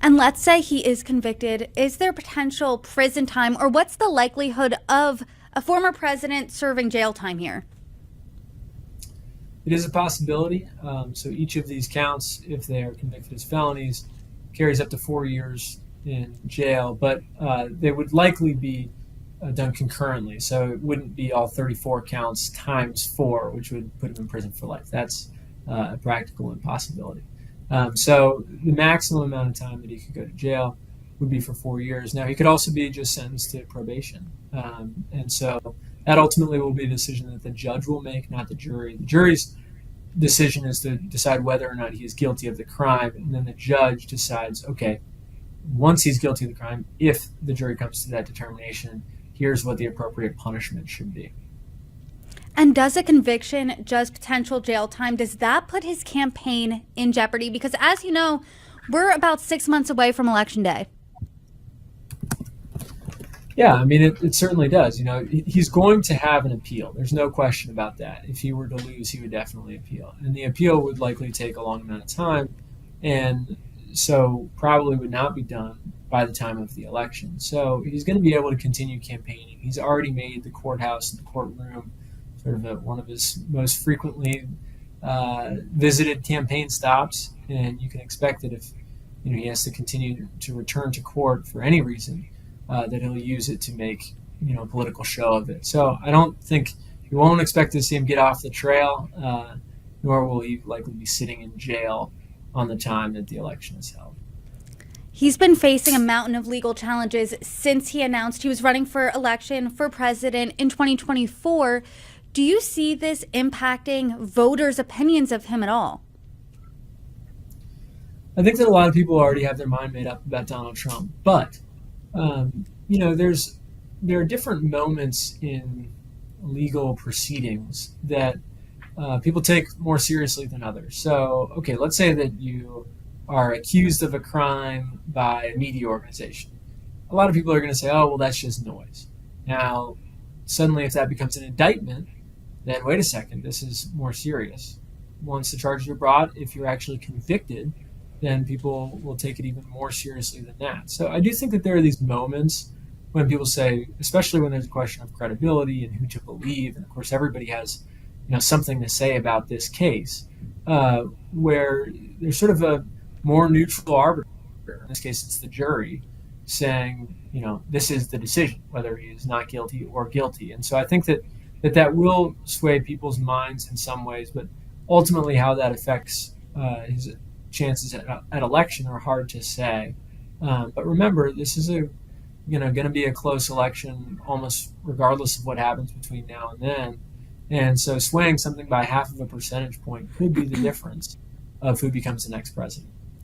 And let's say he is convicted. Is there potential prison time, or what's the likelihood of a former president serving jail time here? It is a possibility. So each of these counts, if they are convicted as felonies, carries up to 4 years in jail, but they would likely be done concurrently. So it wouldn't be all 34 counts times 4, which would put him in prison for life. That's a practical impossibility. So the maximum amount of time that he could go to jail would be for 4 years. Now, he could also be just sentenced to probation. And so that ultimately will be a decision that the judge will make, not the jury. The jury's decision is to decide whether or not he is guilty of the crime, and then the judge decides, okay, once he's guilty of the crime, if the jury comes to that determination, here's what the appropriate punishment should be. And does a conviction, just potential jail time, does that put his campaign in jeopardy? Because as you know, we're about 6 months away from Election Day. Yeah, I mean, it certainly does. He's going to have an appeal. There's no question about that. If he were to lose, he would definitely appeal. And the appeal would likely take a long amount of time, and so probably would not be done by the time of the election. So he's going to be able to continue campaigning. He's already made the courthouse and the courtroom sort of one of his most frequently visited campaign stops, and you can expect that if he has to continue to return to court for any reason, that he'll use it to make a political show of it. So I don't think you won't expect to see him get off the trail, nor will he likely be sitting in jail on the time that the election is held. He's been facing a mountain of legal challenges since he announced he was running for election for president in 2024. Do you see this impacting voters' opinions of him at all? I think that a lot of people already have their mind made up about Donald Trump, but there are different moments in legal proceedings that people take more seriously than others. So, okay, let's say that you are accused of a crime by a media organization. A lot of people are going to say, oh, well, that's just noise. Now, suddenly if that becomes an indictment, then wait a second, this is more serious. Once the charges are brought, if you're actually convicted, then people will take it even more seriously than that. So I do think that there are these moments when people say, especially when there's a question of credibility and who to believe, and of course everybody has something to say about this case, where there's sort of a more neutral arbiter, in this case it's the jury, saying, this is the decision, whether he is not guilty or guilty. And so I think that will sway people's minds in some ways, but ultimately how that affects his chances at election are hard to say. But remember, this is going to be a close election almost regardless of what happens between now and then. And so swaying something by half of a percentage point could be the difference of who becomes the next president.